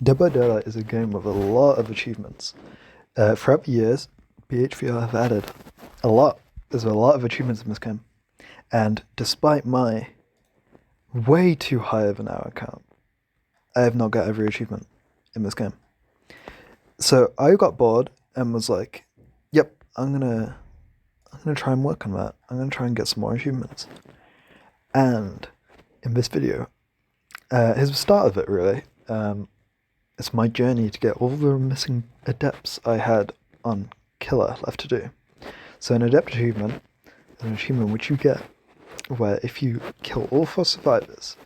Dead by Daylight is a game with a lot of achievements. Throughout the years, PHVR have added a lot. There's a lot of achievements in this game. And despite my way too high of an hour count, I have not got every achievement in this game. So I got bored and was like, yep, I'm gonna try and work on that. I'm gonna try and get some more achievements. And in this video, here's the start of it really. It's my journey to get all the missing adepts I had on Killer left to do. So an adept achievement is an achievement which you get where if you kill all 4 survivors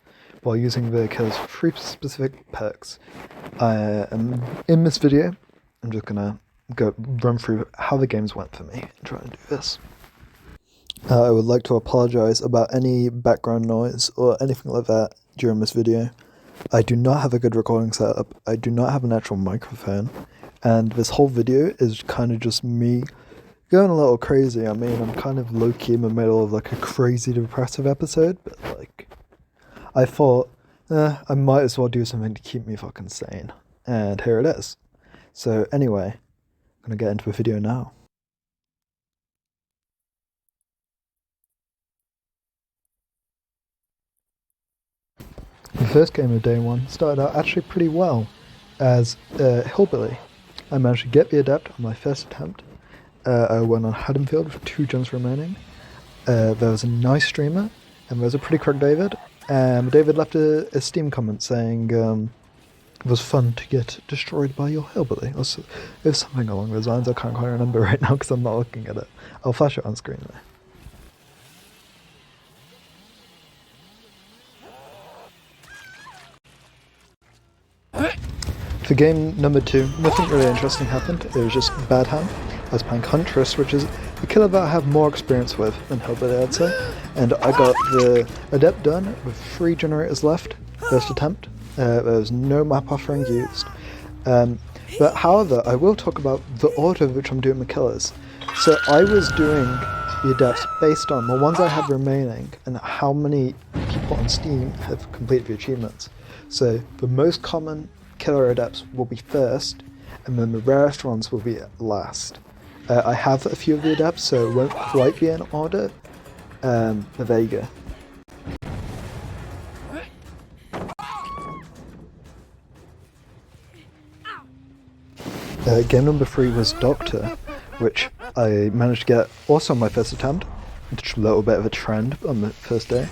while using the killer's 3 specific perks, in this video, I'm just gonna run through how the games went for me and try and do this. I would like to apologize about any background noise or anything like that during this video. I do not have a good recording setup, I do not have an actual microphone, and this whole video is kind of just me going a little crazy. I mean, I'm kind of low-key in the middle of like a crazy depressive episode, but like, I thought, I might as well do something to keep me fucking sane, and here it is. So anyway, I'm gonna get into the video now. The first game of day 1 started out actually pretty well as Hillbilly. I managed to get the Adept on my first attempt. I went on Haddonfield with 2 gens remaining. There was a nice streamer, and there was a pretty quick David. David left a Steam comment saying it was fun to get destroyed by your Hillbilly. It was something along those lines. I can't quite remember right now because I'm not looking at it. I'll flash it on screen though. For game number 2, nothing really interesting happened. It was just bad hand. I was playing Huntress, which is a killer that I have more experience with than Hillbilly, I'd say. And I got the Adept done with 3 generators left, first attempt. There was no map offering used. But however, I will talk about the order of which I'm doing the killers. So I was doing the Adepts based on the ones I have remaining and how many people on Steam have completed the achievements. So the most common killer adepts will be first, and then the rarest ones will be last. I have a few of the adepts, so it won't quite be in order, but there you go. Game number 3 was Doctor, which I managed to get also on my first attempt, which is a little bit of a trend on the first day.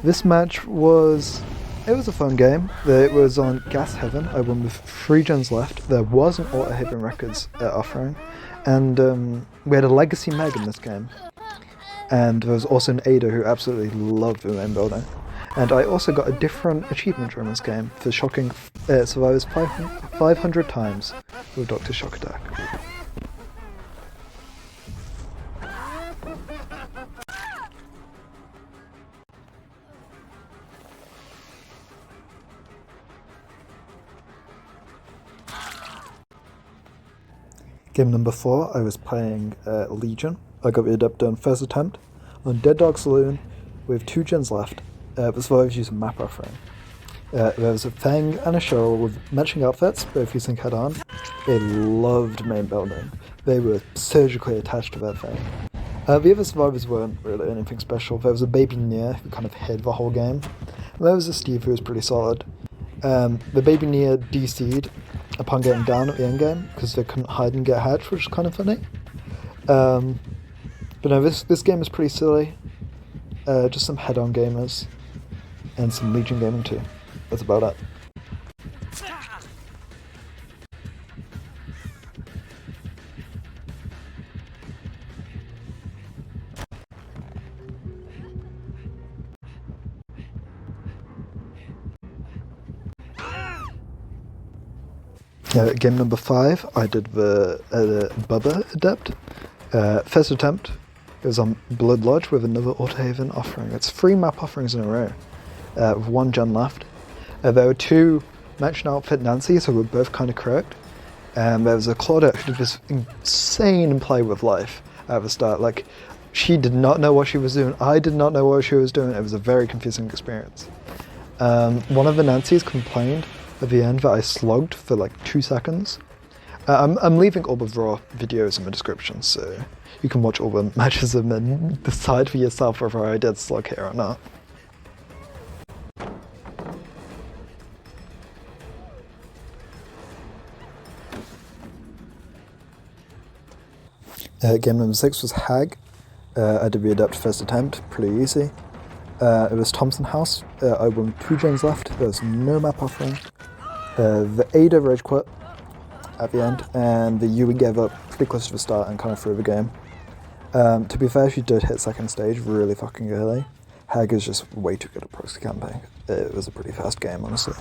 This match was a fun game. It was on Gas Heaven. I won with 3 gens left. There was an Auto Haven Records offering, and we had a Legacy Meg in this game. And there was also an Ada who absolutely loved the main building. And I also got a different achievement during this game for shocking survivors 500 times with Dr. Shock Attack. Game number 4, I was playing Legion. I got the Adept done first attempt on Dead Dog Saloon with 2 gens left. The survivors used a map offering. There was a Fang and a Cheryl with matching outfits, both using head-on. They loved main building. They were surgically attached to that thing. The other survivors weren't really anything special. There was a Baby Nia who kind of hid the whole game. And there was a Steve who was pretty solid. The Baby Nia DC'd upon getting down at the end game because they couldn't hide and get hatched, which is kind of funny. But no, this game is pretty silly. Just some head-on gamers and some Legion gaming too. That's about it. Game number 5, I did the Bubba Adept. First attempt, it was on Blood Lodge with another Auto Haven offering. It's 3 map offerings in a row, with 1 gen left. There were 2 matching outfit Nancys who were both kind of correct. There was a Claudette who did this insane play with life at the start. Like, she did not know what she was doing. I did not know what she was doing. It was a very confusing experience. One of the Nancys complained at the end that I slogged for like 2 seconds. I'm leaving all the raw videos in the description, so you can watch all the matches and then decide for yourself whether I did slog here or not. Game number 6 was Hag. I did the Adept first attempt, pretty easy. It was Thompson House. I won 2 gens left, there was no map offering. The Ada rage quit at the end, and the Yui gave up pretty close to the start and kind of threw the game. To be fair, she did hit second stage really fucking early. Hag is just way too good at proxy camping. It was a pretty fast game, honestly.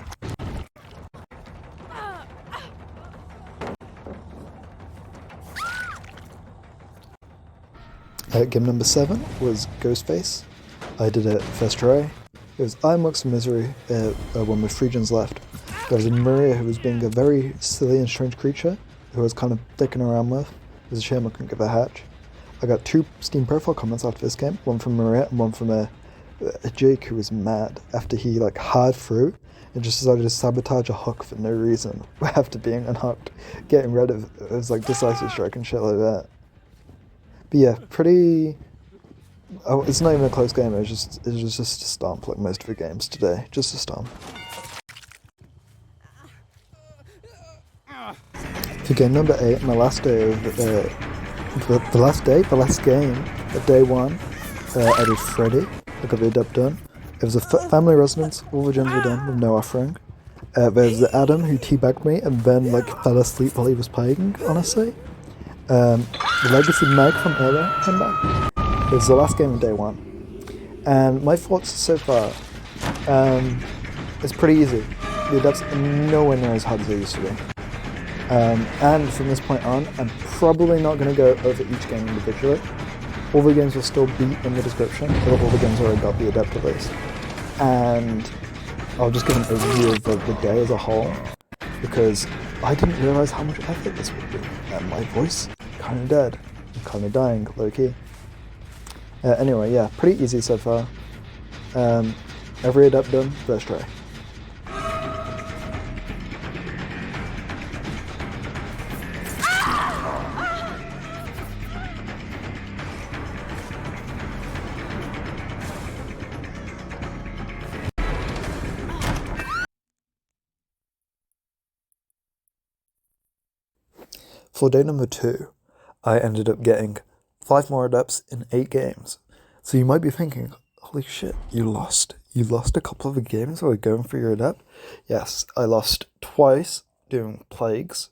Game number 7 was Ghostface. I did it first try. It was Ironworks and Misery, one with 3 gens left. There was a Maria who was being a very silly and strange creature, who I was kind of dicking around with. It was a shame I couldn't get a hatch. I got 2 Steam profile comments after this game, one from Maria and one from a Jake who was mad after he like hard through and just decided to sabotage a hook for no reason after being unhooked, getting rid of it was like decisive strike and shit like that. But yeah, pretty. Oh, it's not even a close game. It was just a stomp like most of the games today. Just a stomp. For game number 8, my last day of the last game of day 1, I did Freddy. I got the Adept done. It was a family residence. All the gens were done with no offering. There's the Adam who teabagged me and then like fell asleep while he was playing. Honestly. The Legacy Meg from earlier came back. It was the last game of day 1. And my thoughts so far, it's pretty easy. The Adepts are nowhere near as hard as they used to be. And from this point on, I'm probably not going to go over each game individually. All the games will still be in the description, or all the games already got the Adept release. And I'll just give an overview of the day as a whole, because I didn't realise how much effort this would be. And my voice kind of dead. I'm kind of dying, low-key. Anyway, yeah, pretty easy so far. Every Adept done, first try. For day number 2, I ended up getting 5 more Adepts in 8 games. So you might be thinking, holy shit, you lost a couple of the games while going for your Adept? Yes, I lost twice doing Plagues,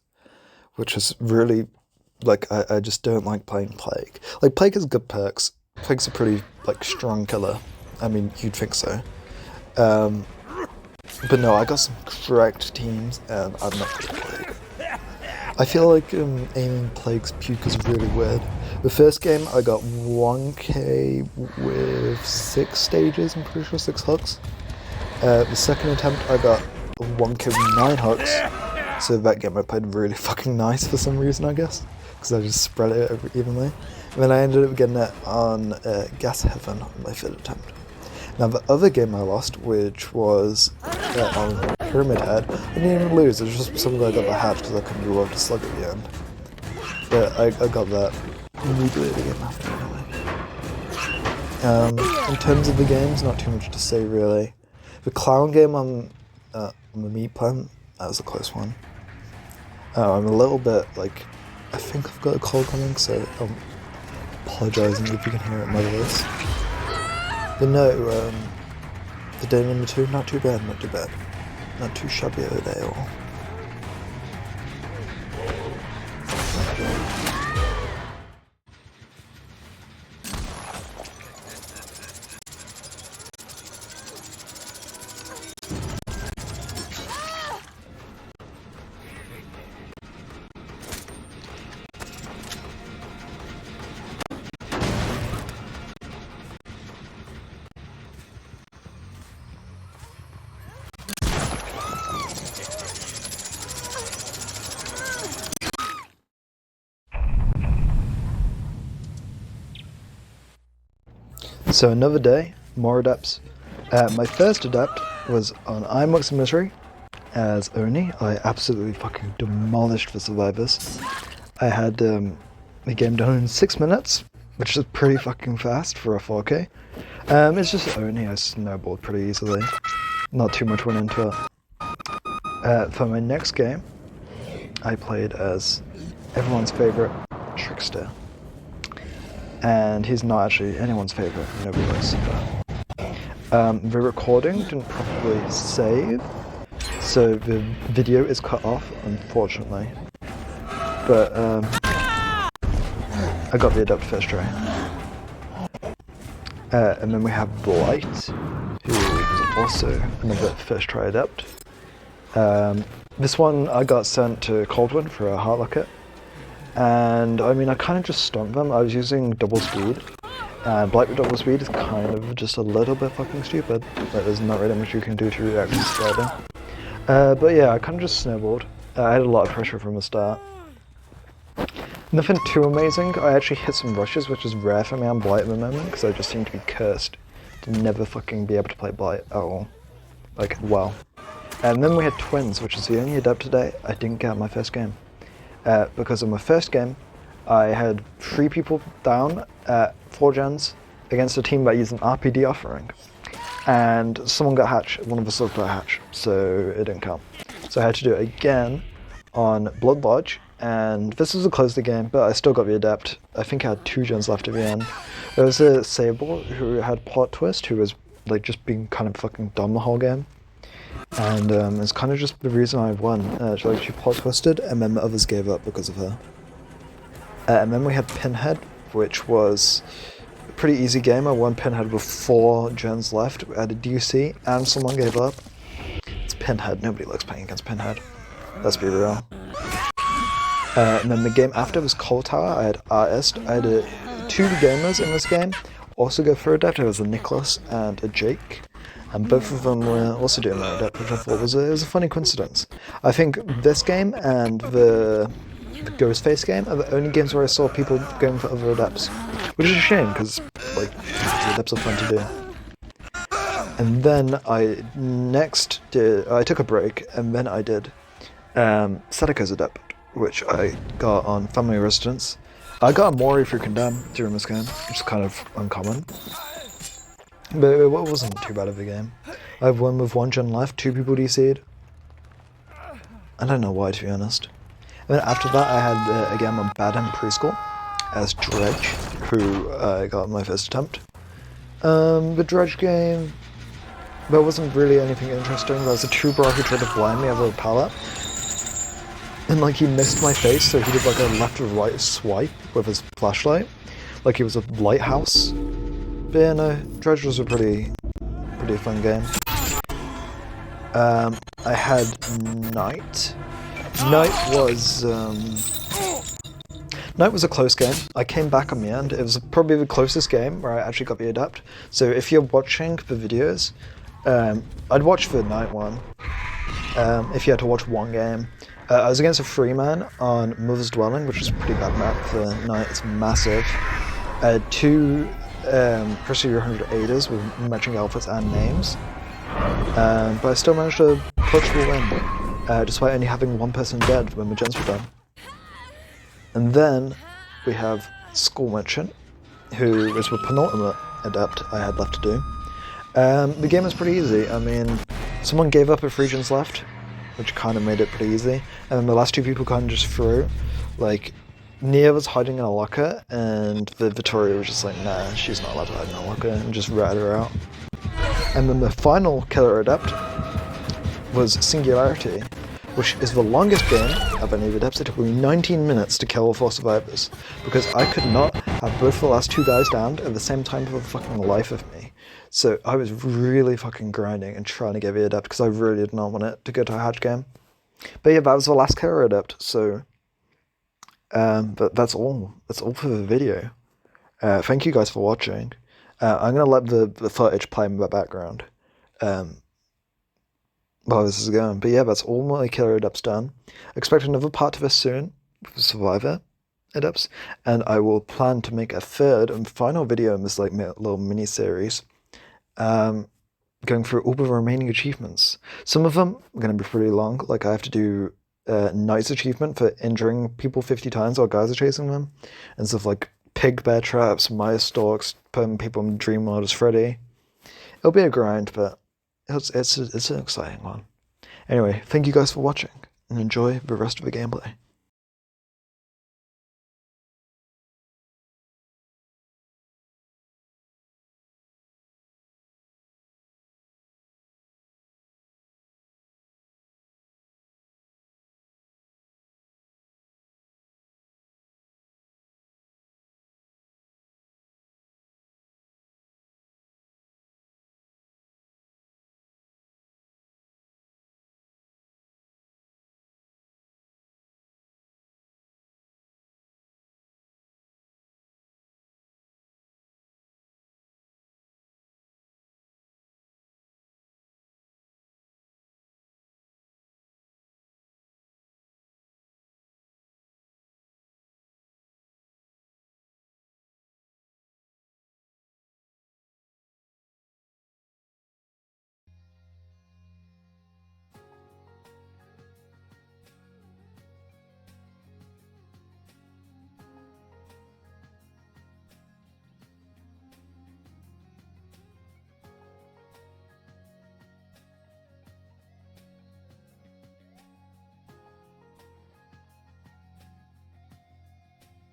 which is really, like, I just don't like playing Plague. Like, Plague has good perks. Plague's a pretty, like, strong killer. I mean, you'd think so. But no, I got some correct teams, and I'm not good at Plague. I feel like aiming Plague's puke is really weird. The first game I got 1k with 6 stages, I'm pretty sure 6 hooks. The second attempt I got 1k with 9 hooks. So that game I played really fucking nice for some reason, I guess. Because I just spread it over evenly. And then I ended up getting it on Gas Heaven on my 3rd attempt. Now the other game I lost, which was on Pyramid Head, I didn't even lose, it was just something I got the hatch because I couldn't be bothered to slug at the end. But I got that immediately the game after anyway. In terms of the games, not too much to say really. The clown game on the meat plant, that was a close one. I'm a little bit like, I think I've got a cold coming, so I'm apologising if you can hear it in my voice. But no, the day number 2, not too bad, not too bad. Not too shabby at all. So another day, more Adepts. My first Adept was on Ironworks and Misery. as Oni. I absolutely fucking demolished the survivors. I had the game done in 6 minutes, which is pretty fucking fast for a 4K. It's just Oni. I snowballed pretty easily. Not too much went into it. For my next game, I played as everyone's favorite Trickster. And he's not actually anyone's favorite. Nobody likes Super. The recording didn't properly save, so the video is cut off, unfortunately. But I got the Adept first try. And then we have Blight, who is also another first try Adept. This one I got sent to Coldwind for a heart locket. And I mean, I kind of just stomped them. I was using double speed. Blight with double speed is kind of just a little bit fucking stupid. But there's not really much you can do to react to Spider. But yeah, I kind of just snowballed. I had a lot of pressure from the start. Nothing too amazing. I actually hit some rushes, which is rare for me on Blight at the moment, because I just seem to be cursed to never fucking be able to play Blight at all. Like, well. And then we had Twins, which is the only Adept today I didn't get my first game. Because in my first game, I had 3 people down at 4 gens against a team that used an RPD offering. And someone got hatch, one of us looked at hatch, so it didn't count. So I had to do it again on Blood Lodge, and this was a closer game, but I still got the Adept. I think I had 2 gens left at the end. There was a Sable who had Plot Twist, who was like just being kind of fucking dumb the whole game. And it's kind of just the reason I won. She plot twisted, and then the others gave up because of her. And then we had Pinhead, which was a pretty easy game. I won Pinhead with 4 gens left. I had a DC, and someone gave up. It's Pinhead. Nobody likes playing against Pinhead. Let's be real. And then the game after was Cold Tower. I had Artist. I had 2 gamers in this game. Also go for Adept. It was a Nicholas and a Jake. And both of them were also doing that Adept, which I thought was a funny coincidence. I think this game and the Ghostface game are the only games where I saw people going for other Adepts. Which is a shame, because, like, the Adepts are fun to do. And then I took a break, and then I did Sadiko's Adept, which I got on Family Residence. I got a Mori through Condemn during this game, which is kind of uncommon. But it wasn't too bad of a game. I have won with 1 gen left, 2 people DC'd. I don't know why, to be honest. And then after that, I had a game on Bad End Preschool as Dredge, who I got my first attempt. The Dredge game, there wasn't really anything interesting. There was a tuber who tried to blind me over a pallet. And like he missed my face, so he did like a left or right swipe with his flashlight. Like he was a lighthouse. But yeah, no, Dredge was a pretty fun game. I had Knight. Knight was a close game. I came back on the end. It was probably the closest game where I actually got the Adept. So if you're watching the videos, I'd watch the Knight one. If you had to watch one game. I was against a Freeman on Mother's Dwelling, which was a pretty bad map for Knight. It's massive. 2 Procedure 100 Aiders with matching outfits and names. But I still managed to push the win, despite only having 1 person dead when the gens were done. And then we have School Merchant, who is the penultimate Adept I had left to do. The game is pretty easy. I mean, someone gave up with 3 gens left, which kind of made it pretty easy. And then the last 2 people kind of just threw. Like, Nia was hiding in a locker, and the Victoria was just like, nah, she's not allowed to hide in a locker, and just ratted her out. And then the final killer Adept was Singularity, which is the longest game of any of the Adepts. It took me 19 minutes to kill all 4 survivors, because I could not have both the last 2 guys downed at the same time for the fucking life of me. So I was really fucking grinding and trying to get the Adept, because I really did not want it to go to a hatch game. But yeah, that was the last killer Adept, so... but that's all. That's all for the video. Thank you guys for watching. I'm going to let the footage play in the background while this is going. But yeah, that's all my killer Adepts done. Expect another part to this soon, with Survivor Adepts. And I will plan to make a 3rd and final video in this like little mini-series. going through all the remaining achievements. Some of them are going to be pretty long. Like I have to do Knight's achievement for injuring people 50 times while guys are chasing them, and stuff like pig bear traps, Maya stalks, putting people in dream mode as Freddy. It'll be a grind, but it's an exciting one. Anyway, thank you guys for watching, and enjoy the rest of the gameplay.